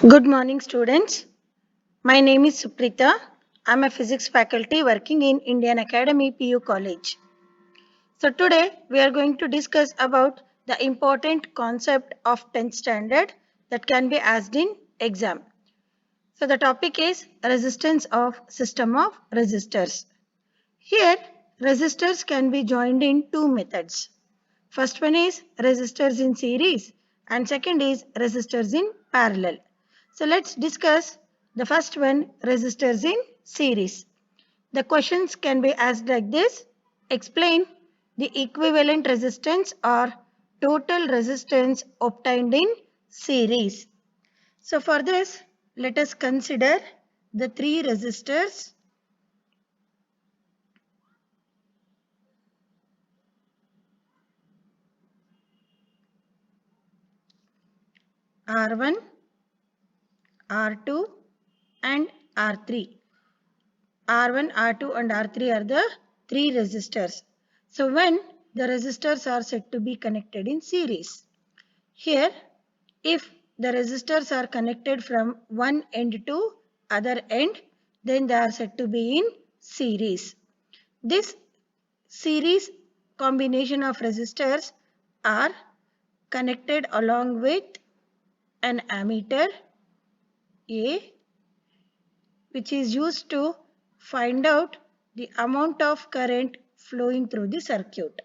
Good morning, students. My name is Suprita. I'm a physics faculty working in Indian Academy PU College. So today we are going to discuss about the important concept of 10th standard that can be asked in exam. So the topic is resistance of system of resistors. Here resistors can be joined in two methods. First one is resistors in series and second is resistors in parallel. So let's discuss the first one, resistors in series. The questions can be asked like this. Explain the equivalent resistance or total resistance obtained in series. So for this, let us consider the three resistors R1, R2 and R3. R1, R2 and R3 are the three resistors. So when the resistors are said to be connected in series. Here, if the resistors are connected from one end to other end, then they are said to be in series. This series combination of resistors are connected along with an ammeter A, which is used to find out the amount of current flowing through the circuit.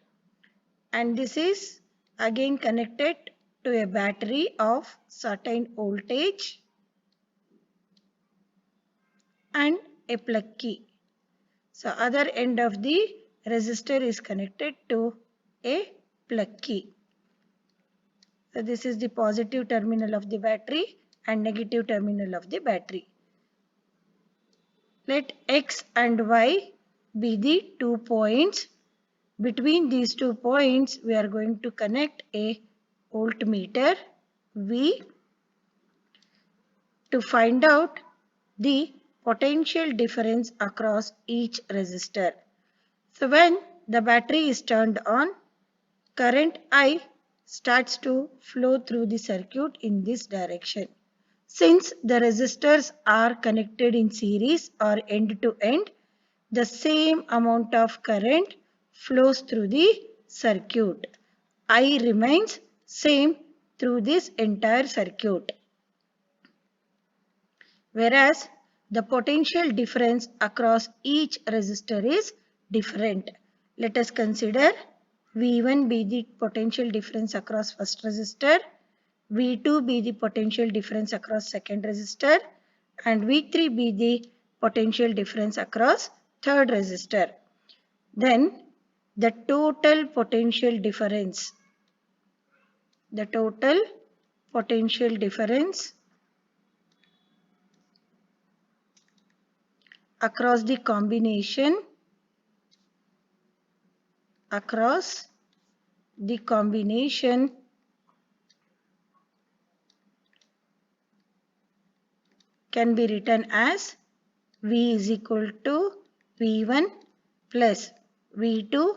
And this is again connected to a battery of certain voltage and a plug key. So other end of the resistor is connected to a plug key. So this is the positive terminal of the battery and negative terminal of the battery. Let X and Y be the 2 points. Between these 2 points, we are going to connect a voltmeter V to find out the potential difference across each resistor. So when the battery is turned on, current I starts to flow through the circuit in this direction. Since the resistors are connected in series or end to end, the same amount of current flows through the circuit. I remains same through this entire circuit. Whereas the potential difference across each resistor is different. Let us consider V1 be the potential difference across first resistor, V2 be the potential difference across second resistor, and V3 be the potential difference across third resistor. Then the total potential difference across the combination can be written as V is equal to V1 plus V2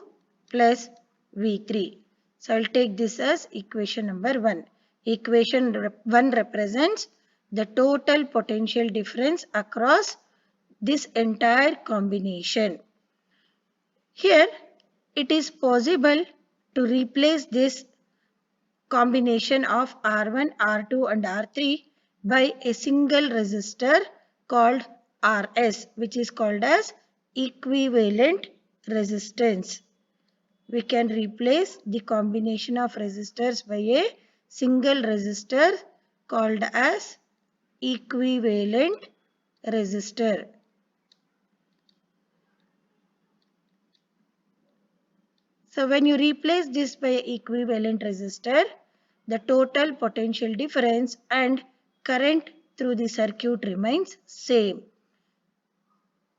plus V3. So I'll take this as equation number 1. Equation 1 represents the total potential difference across this entire combination. Here it is possible to replace this combination of R1, R2 and R3 by a single resistor called RS, which is called as equivalent resistance. We can replace the combination of resistors by a single resistor called as equivalent resistor. So when you replace this by equivalent resistor, the total potential difference and current through the circuit remains same.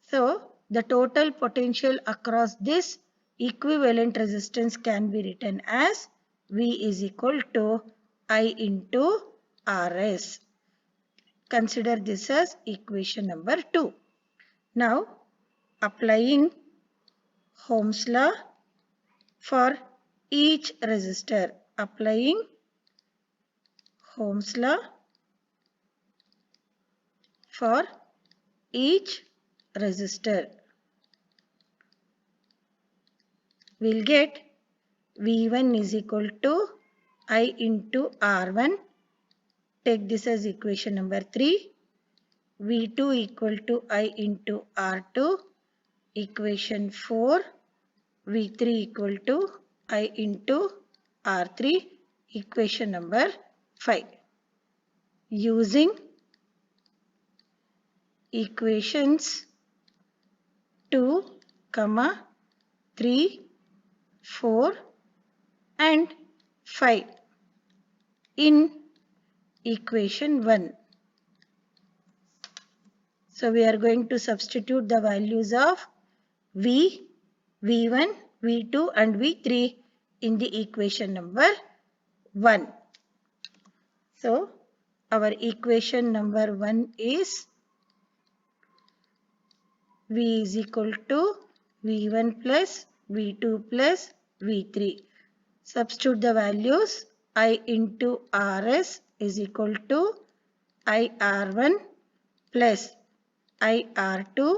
So the total potential across this equivalent resistance can be written as V is equal to I into RS. Consider this as equation number 2. Now applying Ohm's law for each resistor. Applying Ohm's law for each resistor. We'll get V1 is equal to I into R1. Take this as equation number 3. V2 equal to I into R2. Equation 4. V3 equal to I into R3. Equation number 5. Using equations 2, 3, 4 and 5 in equation 1. So we are going to substitute the values of V, V1, V2 and V3 in the equation number 1. So our equation number 1 is V is equal to V1 plus V2 plus V3. Substitute the values. I into Rs is equal to IR1 plus IR2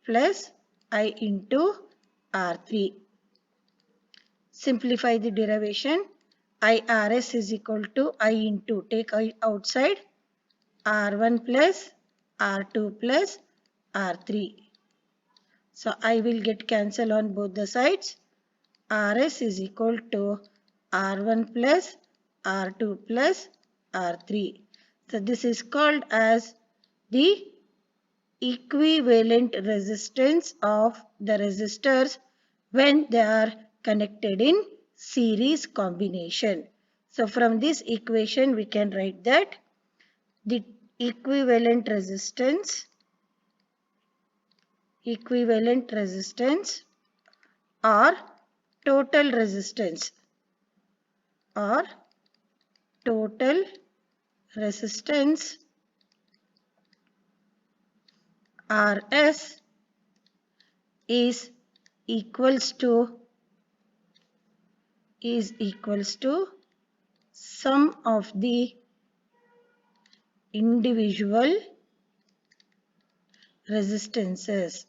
plus I into R3. Simplify the derivation. IRS is equal to I into, take I outside, R1 plus R2 plus R3. So I will get cancel on both the sides. Rs is equal to R1 plus R2 plus R3. So this is called as the equivalent resistance of the resistors when they are connected in series combination. So from this equation we can write that the equivalent resistance or total resistance Rs is equals to sum of the individual resistances.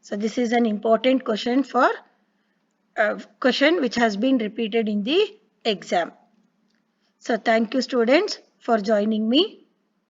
So this is an important question which has been repeated in the exam. So thank you students for joining me.